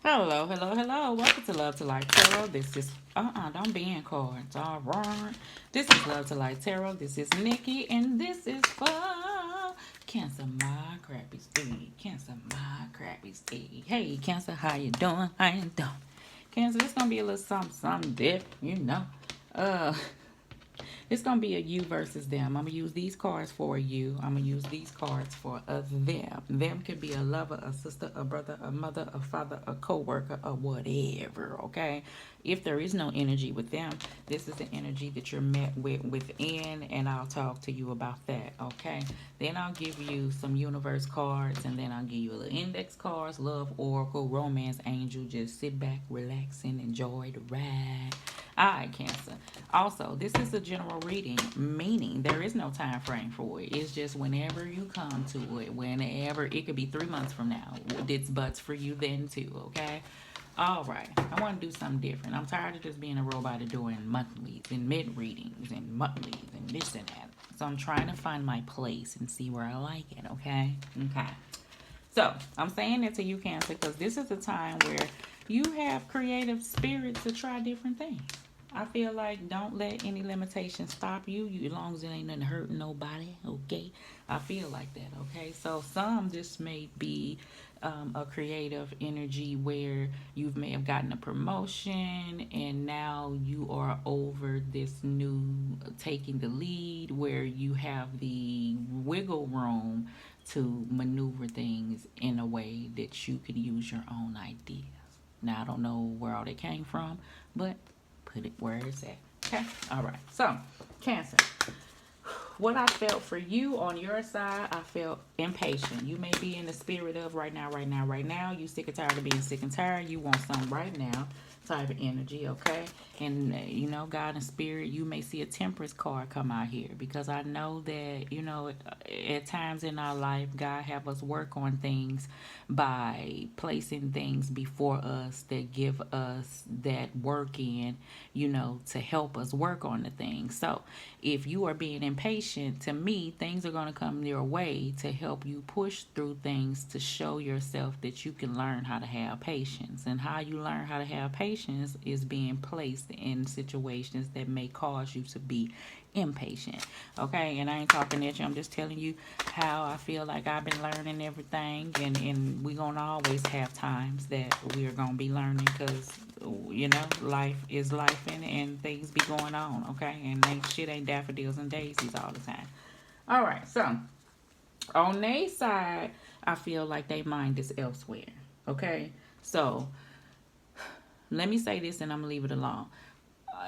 Hello, hello, hello. Welcome to Love to Life Tarot. This is don't be in cards. All right. This is Love to Life Tarot. This is Nikki, and this is for Cancer, my crappy steed. Cancer, my crappy steed. Hey, Cancer, how you doing? How you doing? Cancer, it's gonna be a little something different. Uh, it's gonna be a you versus them. I'm gonna use these cards for you. I'm gonna use these cards for a them. Them could be a lover, a sister, a brother, a mother, a father, a co-worker, or whatever. Okay. If there is no energy with them, this is the energy that you're met with within, and I'll talk to you about that. Okay. Then I'll give you some universe cards, and then I'll give you a little index cards, love oracle, romance angel. Just sit back, relax, and enjoy the ride. All right, Cancer. Also, this is a general reading, meaning there is no time frame for it. It's just whenever you come to it, whenever it could be 3 months from now. It's buts for you then too, okay? All right. I want to do something different. I'm tired of just being a robot and doing monthlies and mid readings and monthlies and this and that. So I'm trying to find my place and see where I like it, okay? Okay. So I'm saying that to you, Cancer, because this is a time where you have creative spirits to try different things. I feel like don't let any limitations stop you as long as it ain't nothing hurting nobody, okay? I feel like that, okay? So some this may be a creative energy where you may have gotten a promotion and now you are over this new taking the lead where you have the wiggle room to maneuver things in a way that you could use your own ideas. Now, I don't know where all that came from, but put it where it's at. Okay? All right. So, Cancer. What I felt for you on your side, I felt impatient. You may be in the spirit of right now, right now, right now. You sick and tired of being sick and tired. You want something right now type of energy, okay? And, God and spirit, you may see a temperance card come out here because I know that, at times in our life, God have us work on things by placing things before us that give us that work in, to help us work on the things. So if you are being impatient, to me, things are going to come your way to help you push through things to show yourself that you can learn how to have patience. And how you learn how to have patience is being placed in situations that may cause you to be impatient. Okay, and I ain't talking at you, I'm just telling you how I feel like I've been learning everything, and we're gonna always have times that we're gonna be learning because life is life, and things be going on. Okay, and shit ain't daffodils and daisies all the time. All right, so on their side, I feel like they mind is elsewhere. Okay, so let me say this and I'm gonna leave it alone.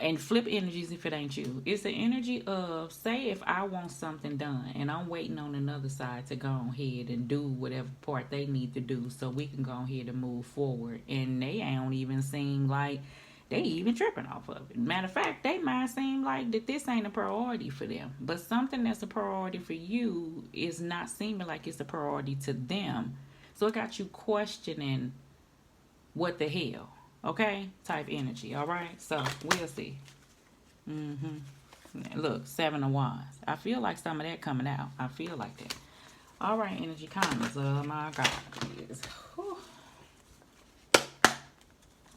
And flip energies if it ain't you. It's the energy of, say if I want something done and I'm waiting on another side to go ahead and do whatever part they need to do so we can go ahead and move forward. And they don't even seem like they even tripping off of it. Matter of fact, they might seem like that this ain't a priority for them. But something that's a priority for you is not seeming like it's a priority to them. So it got you questioning what the hell, okay? Type energy, all right? So we'll see. Look, 7 of Wands. I feel like some of that coming out. I feel like that. All right, energy comments. Oh my God. Yes.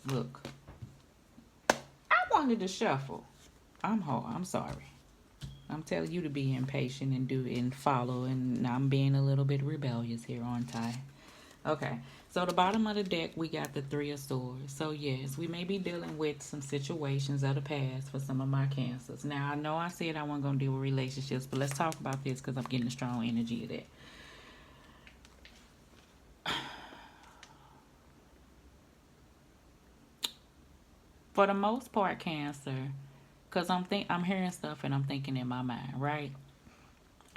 Look, I wanted to shuffle. I'm sorry. I'm telling you to be impatient and do and follow, and I'm being a little bit rebellious here, aren't I? Okay, so the bottom of the deck, we got the Three of Swords. So yes, we may be dealing with some situations of the past for some of my Cancers. Now, I know I said I wasn't going to deal with relationships, but let's talk about this because I'm getting a strong energy of that. For the most part, Cancer, because I'm hearing stuff and I'm thinking in my mind, right?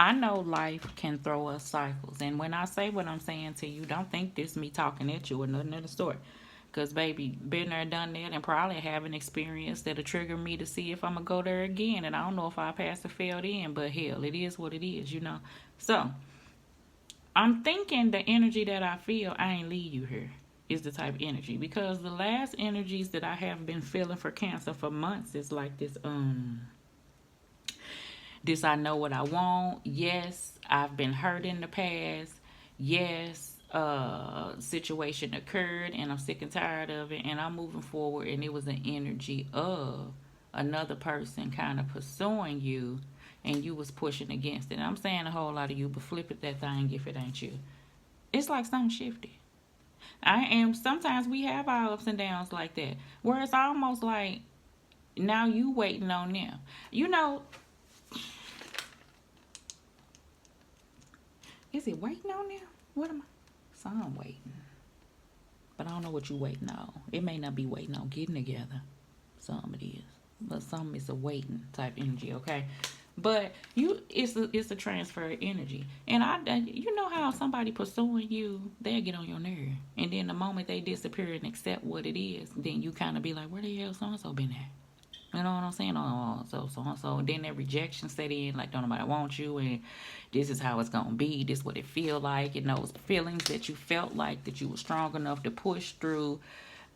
I know life can throw us cycles. And when I say what I'm saying to you, don't think this me talking at you or nothing of the sort. Because, baby, been there, done that, and probably have an experience that'll trigger me to see if I'm going to go there again. And I don't know if I passed or failed in, but hell, it is what it is. So, I'm thinking the energy that I feel, I ain't leave you here, is the type of energy. Because the last energies that I have been feeling for Cancer for months is like this I know what I want. Yes, I've been hurt in the past. Yes, situation occurred and I'm sick and tired of it and I'm moving forward, and it was an energy of another person kind of pursuing you and you was pushing against it. And I'm saying a whole lot of you, but flip it that thing if it ain't you. It's like something shifted. I am sometimes we have our ups and downs like that. Where it's almost like now you waiting on them. You know, is it waiting on them? What am I? Some waiting. But I don't know what you waiting on. It may not be waiting on getting together. Some it is. But some is a waiting type energy, okay? But it's a transfer of energy. And you know how somebody pursuing you, they'll get on your nerve. And then the moment they disappear and accept what it is, then you kind of be like, where the hell so and so been at? You know what I'm saying? Oh, so and so. And then that rejection set in, like don't nobody want you, and this is how it's gonna be. This what it feel like. And those feelings that you felt like that you were strong enough to push through,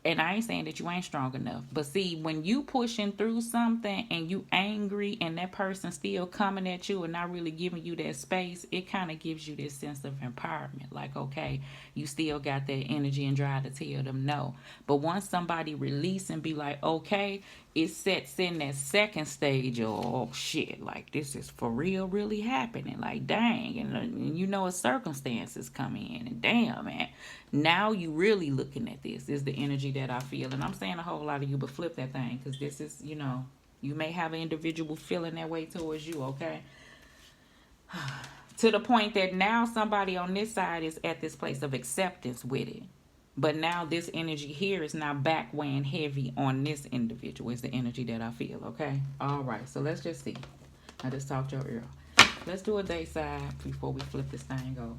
and I ain't saying that you ain't strong enough, but see, when you pushing through something and you angry and that person still coming at you and not really giving you that space, it kind of gives you this sense of empowerment. Like, okay, you still got that energy and drive to tell them no. But once somebody release and be like, okay, it sets in that second stage of, oh shit, like this is for real really happening. Like, dang, and you know, a circumstances come in, and damn, man, now you really looking at this is the energy that I feel. And I'm saying a whole lot of you, but flip that thing, because this is, you know, you may have an individual feeling that way towards you, okay? To the point that now somebody on this side is at this place of acceptance with it. But now this energy here is now back weighing heavy on this individual. Is the energy that I feel, okay? All right, so let's just see. I just talked your ear. Let's do a day side before we flip this thing over.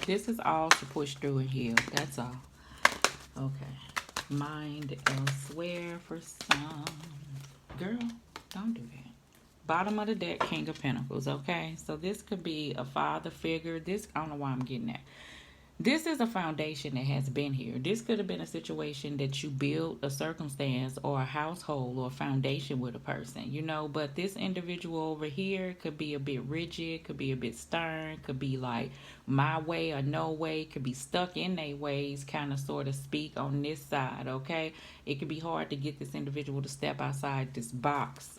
This is all to push through and heal. That's all. Okay. Mind elsewhere for some. Girl, don't do that. Bottom of the deck, King of Pentacles, okay? So this could be a father figure. This, I don't know why I'm getting that. This is a foundation that has been here. This could have been a situation that you built a circumstance or a household or a foundation with a person, you know, but this individual over here could be a bit rigid, could be a bit stern, could be like my way or no way, could be stuck in their ways, kind of sort of speak on this side, okay? It could be hard to get this individual to step outside this box.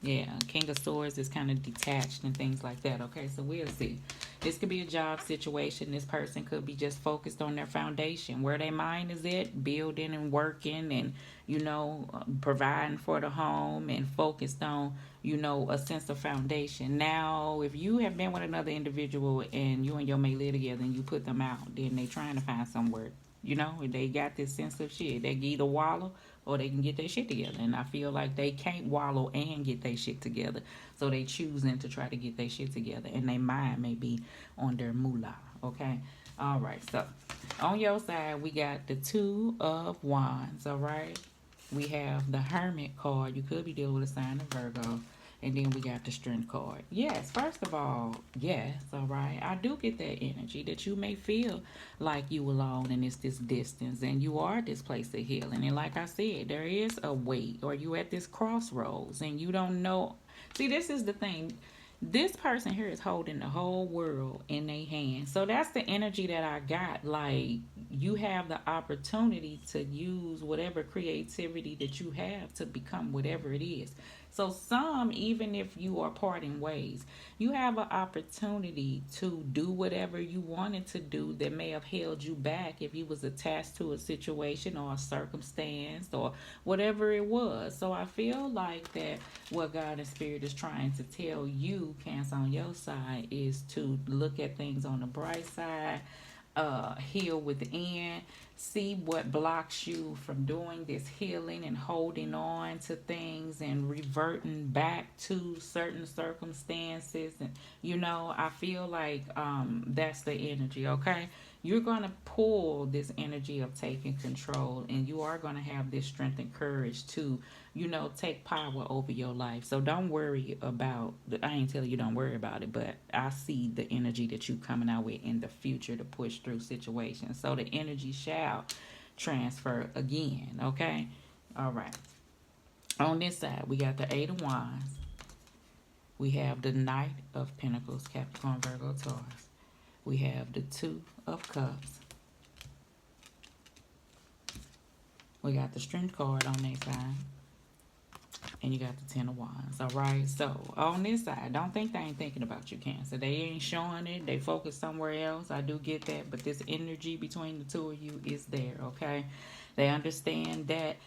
Yeah, King of Swords is kind of detached and things like that. Okay, so we'll see. This could be a job situation. This person could be just focused on their foundation, where their mind is at, building and working and, you know, providing for the home and focused on, you know, a sense of foundation. Now, if you have been with another individual and you and your mate live together and you put them out, then they trying to find somewhere. You know, they got this sense of shit. They can either wallow or they can get their shit together. And I feel like they can't wallow and get their shit together. So they choosing to try to get their shit together. And their mind may be on their moolah. Okay? All right. So on your side, we got the Two of Wands. All right? We have the Hermit card. You could be dealing with a sign of Virgo. And then we got the Strength card. Yes, first of all, yes, all right. I do get that energy that you may feel like you alone and it's this distance and you are at this place of healing. And like I said, there is a weight, or you at this crossroads and you don't know. See, this is the thing. This person here is holding the whole world in their hands. So that's the energy that I got. Like, you have the opportunity to use whatever creativity that you have to become whatever it is. So some, even if you are parting ways, you have an opportunity to do whatever you wanted to do that may have held you back if you was attached to a situation or a circumstance or whatever it was. So I feel like that what God and Spirit is trying to tell you, Cancer, on your side, is to look at things on the bright side, heal within, see what blocks you from doing this healing and holding on to things and reverting back to certain circumstances. And you know, I feel like that's the energy. Okay, you're going to pull this energy of taking control, and you are going to have this strength and courage to, you know, take power over your life. So don't worry about, I ain't telling you don't worry about it, but I see the energy that you coming out with in the future to push through situations. So the energy shall transfer again, okay? All right. On this side, we got the Eight of Wands. We have the Knight of Pentacles, Capricorn, Virgo, Taurus. We have the Two of Cups. We got the Strength card on their side. And you got the Ten of Wands. All right. So on this side, don't think they ain't thinking about you, Cancer. They ain't showing it. They focus somewhere else. I do get that. But this energy between the two of you is there. Okay. They understand that,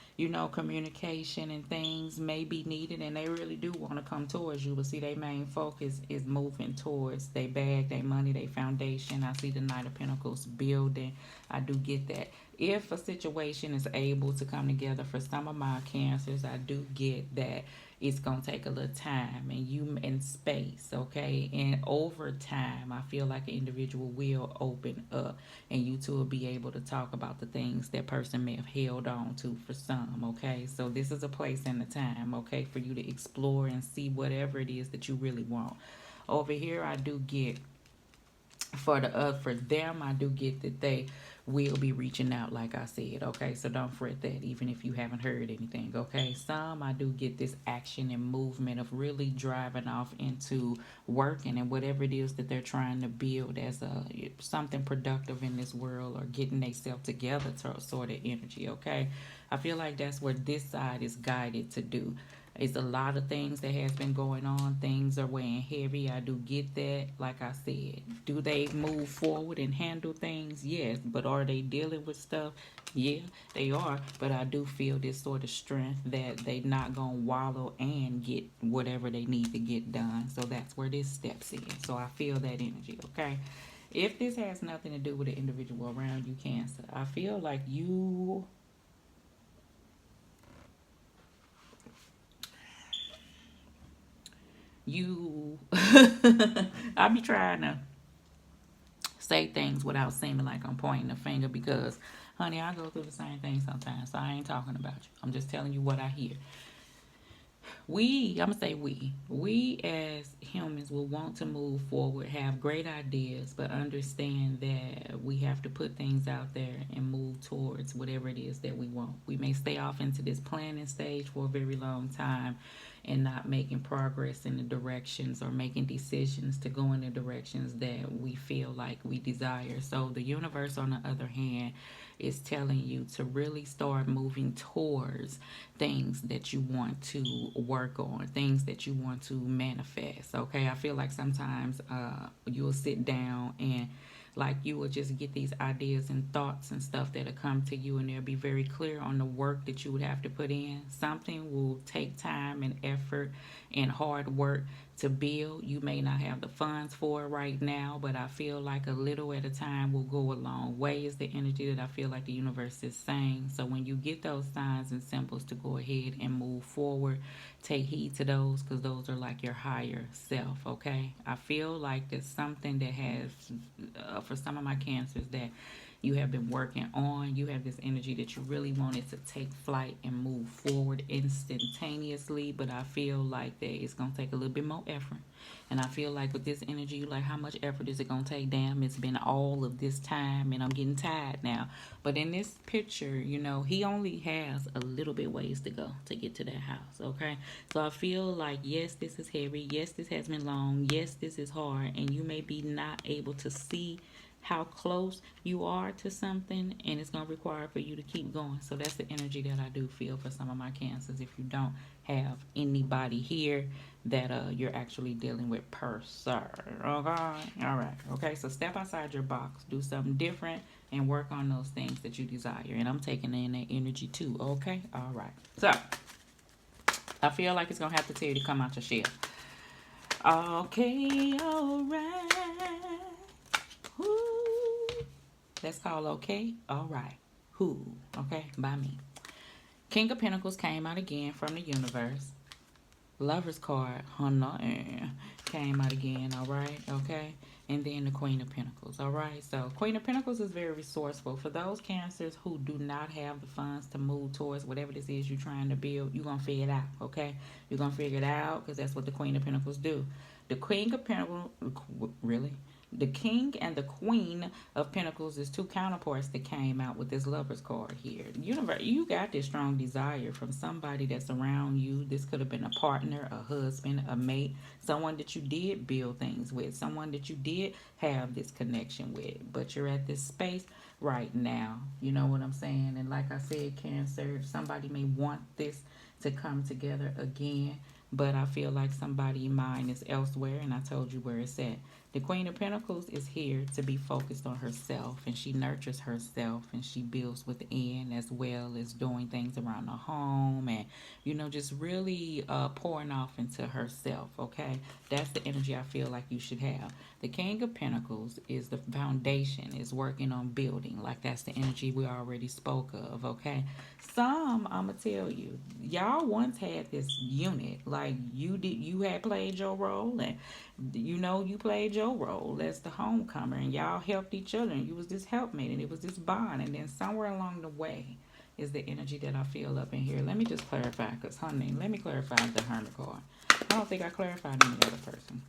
communication and things may be needed, and they really do want to come towards you. But see, their main focus is moving towards their bag, their money, their foundation. I see the Knight of Pentacles building. I do get that. If a situation is able to come together for some of my Cancers, I do get that it's going to take a little time and space, okay? And over time, I feel like an individual will open up, and you two will be able to talk about the things that person may have held on to for some, okay? So this is a place and a time, okay, for you to explore and see whatever it is that you really want. Over here, I do get for them, I do get that they will be reaching out, like I said, okay? So don't fret that, even if you haven't heard anything, okay? Some, I do get this action and movement of really driving off into working and whatever it is that they're trying to build as something productive in this world, or getting themselves together sort of energy, okay? I feel like that's where this side is guided to do. It's a lot of things that has been going on. Things are weighing heavy. I do get that. Like I said, do they move forward and handle things? Yes. But are they dealing with stuff? Yeah, they are. But I do feel this sort of strength that they not going to wallow and get whatever they need to get done. So that's where this steps in. So I feel that energy, okay? If this has nothing to do with the individual around you, Cancer, I feel like you I be trying to say things without seeming like I'm pointing a finger, because honey, I go through the same thing sometimes. So I ain't talking about you. I'm just telling you what I hear. I'm gonna say we as humans will want to move forward, have great ideas, but understand that we have to put things out there and move towards whatever it is that we want. We may stay off into this planning stage for a very long time and not making progress in the directions, or making decisions to go in the directions that we feel like we desire. So the universe, on the other hand, is telling you to really start moving towards things that you want to work on, things that you want to manifest. Okay, I feel like sometimes you'll sit down and like you will just get these ideas and thoughts and stuff that'll come to you, and they'll be very clear on the work that you would have to put in. Something will take time and effort and hard work to build. You may not have the funds for it right now, but I feel like a little at a time will go a long way, is the energy that I feel like the universe is saying. So when you get those signs and symbols to go ahead and move forward, take heed to those, because those are like your higher self, okay? I feel like there's something that has, for some of my Cancers, that you have been working on. You have this energy that you really wanted to take flight and move forward instantaneously, but I feel like that it's going to take a little bit more effort. And I feel like with this energy, you like, how much effort is it going to take? Damn, it's been all of this time and I'm getting tired now. But in this picture, he only has a little bit ways to go to get to that house, okay? So I feel like, yes, this is heavy. Yes, this has been long. Yes, this is hard. And you may be not able to see how close you are to something, and it's going to require for you to keep going. So that's the energy that I do feel for some of my Cancers, if you don't have anybody here that you're actually dealing with per se. Okay? All right. Okay, so step outside your box, do something different, and work on those things that you desire. And I'm taking in that energy too. Okay? All right. So I feel like it's going to have to tell you to come out your shell. Okay, all right. Who? That's called okay, all right. Who? Okay, by me. King of Pentacles came out again from the universe. Lover's card, came out again, all right, okay? And then the Queen of Pentacles, all right? So Queen of Pentacles is very resourceful. For those Cancers who do not have the funds to move towards whatever this is you're trying to build, you're going to figure it out, okay? You're going to figure it out, because that's what the Queen of Pentacles do. The Queen of Pentacles, really? The King and the Queen of Pentacles is two counterparts that came out with this Lovers card here. Universe, you got this strong desire from somebody that's around you. This could have been a partner, a husband, a mate, someone that you did build things with, someone that you did have this connection with. But you're at this space right now. You know what I'm saying? And like I said, Cancer, somebody may want this to come together again, but I feel like somebody's mind is elsewhere, and I told you where it's at. The Queen of Pentacles is here to be focused on herself, and she nurtures herself, and she builds within as well as doing things around the home, and just really pouring off into herself. Okay, that's the energy I feel like you should have. The King of Pentacles is the foundation, is working on building. Like, that's the energy we already spoke of. Okay, I'ma tell you, y'all once had this unit. Like, you had played your role, and you played your role as the homecomer, and y'all helped each other, and you was this helpmate, and it was this bond. And then somewhere along the way is the energy that I feel up in here. Let me just clarify, because honey, let me clarify the Hermit card. I don't think I clarified any other person.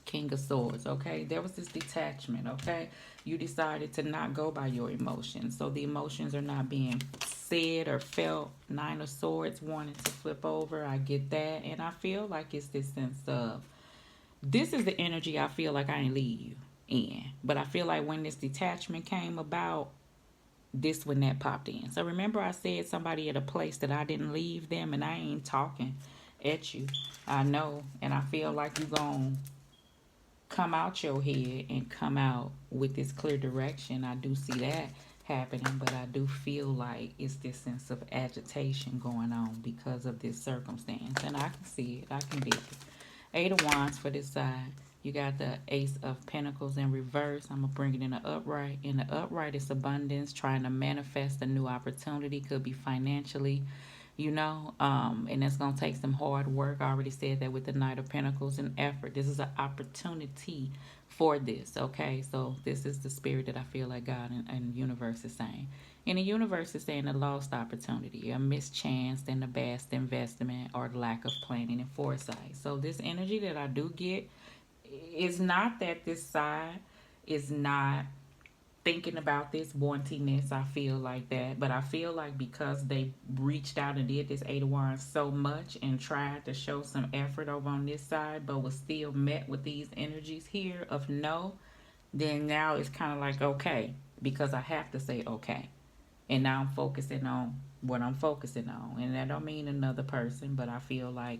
King of Swords, okay? There was this detachment, okay? You decided to not go by your emotions. So the emotions are not being said or felt. Nine of Swords wanting to flip over. I get that. And I feel like it's this sense of, this is the energy I feel like I ain't leave you in. But I feel like when this detachment came about, this when that popped in. So remember I said somebody at a place that I didn't leave them, and I ain't talking at you. I know. And I feel like you gon' come out your head and come out with this clear direction. I do see that happening, but I do feel like it's this sense of agitation going on because of this circumstance. And I can see it. I can be it. Eight of Wands for this side. You got the Ace of Pentacles in reverse. I'm going to bring it in the upright. In the upright, it's abundance, trying to manifest a new opportunity. Could be financially, and it's going to take some hard work. I already said that with the Knight of Pentacles and effort. This is an opportunity for this, okay? So this is the spirit that I feel like God and universe is saying. And the universe is saying a lost opportunity, a mischance, and the best investment, or lack of planning and foresight. So this energy that I do get is not that this side is not thinking about this, wanting this. I feel like that, but I feel like because they reached out and did this Eight of Wands so much and tried to show some effort over on this side, but was still met with these energies here of no, then now it's kind of like, okay, because I have to say okay, and now I'm focusing on what I'm focusing on, and that don't mean another person, but I feel like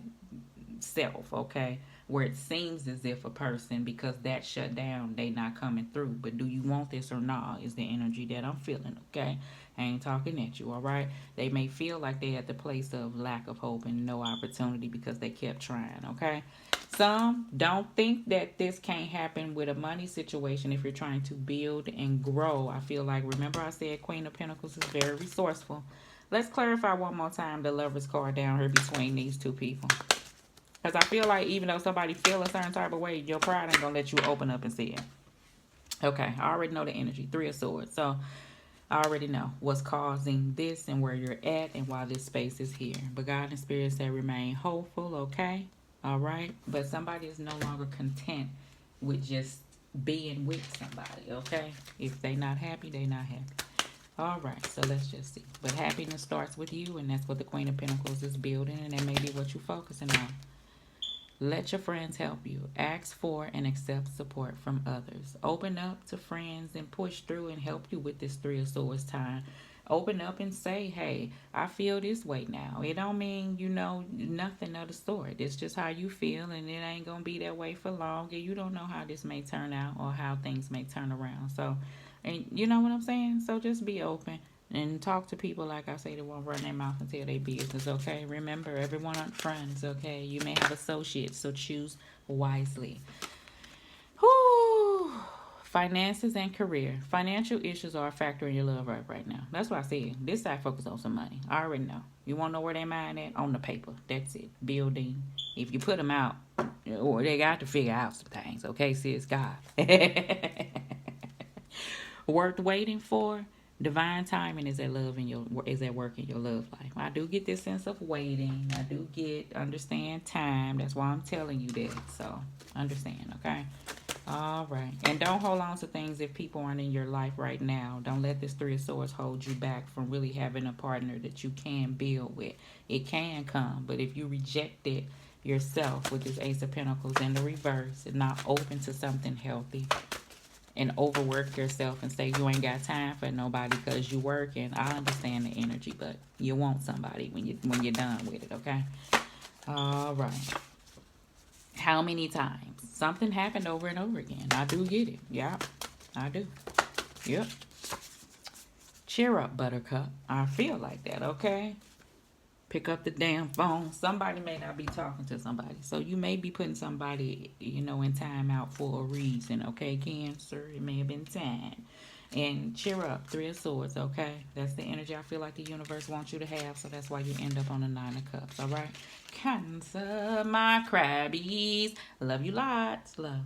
self, okay? Where it seems as if a person, because that shut down, they not coming through. But do you want this or not is the energy that I'm feeling, okay? I ain't talking at you, all right? They may feel like they at the place of lack of hope and no opportunity because they kept trying, okay? Some don't think that this can't happen with a money situation if you're trying to build and grow. I feel like, remember I said Queen of Pentacles is very resourceful. Let's clarify one more time the Lovers card down here between these two people. Because I feel like even though somebody feel a certain type of way, your pride ain't going to let you open up and see it. Okay, I already know the energy. Three of Swords. So I already know what's causing this and where you're at and why this space is here. But God and Spirit say remain hopeful, okay? All right? But somebody is no longer content with just being with somebody, okay? If they not happy, they not happy. All right, so let's just see. But happiness starts with you, and that's what the Queen of Pentacles is building, and that may be what you're focusing on. Let your friends help you. Ask for and accept support from others. Open up to friends and push through and help you with this Three of Swords time. Open up and say, hey, I feel this way now. It don't mean, nothing of the sort. It's just how you feel, and it ain't going to be that way for long. And you don't know how this may turn out or how things may turn around. So, and you know what I'm saying? So just be open. And talk to people, like I say, that won't run their mouth and tell their business, okay? Remember, everyone aren't friends, okay? You may have associates, so choose wisely. Whew. Finances and career. Financial issues are a factor in your love life right now. That's what I said. This side focus on some money. I already know. You want to know where they mind at? On the paper. That's it. Building. If you put them out, or they got to figure out some things, okay, sis? God. Worth waiting for. Divine timing is at work in your love life. I do get this sense of waiting. I do understand time. That's why I'm telling you that. So understand, okay? All right. And don't hold on to things if people aren't in your life right now. Don't let this Three of Swords hold you back from really having a partner that you can build with. It can come, but if you reject it yourself with this Ace of Pentacles in the reverse and not open to something healthy and overwork yourself and say you ain't got time for nobody because you working, I understand the energy, but you want somebody when you're done with it, okay? All right. How many times? Something happened over and over again. I do get it. Yeah, I do. Yep. Cheer up, Buttercup. I feel like that, okay? Pick up the damn phone. Somebody may not be talking to somebody. So you may be putting somebody, in time out for a reason, okay, Cancer? It may have been time. And cheer up, Three of Swords, okay? That's the energy I feel like the universe wants you to have, so that's why you end up on the Nine of Cups, all right? Cancer, my crabbies. Love you lots. Love.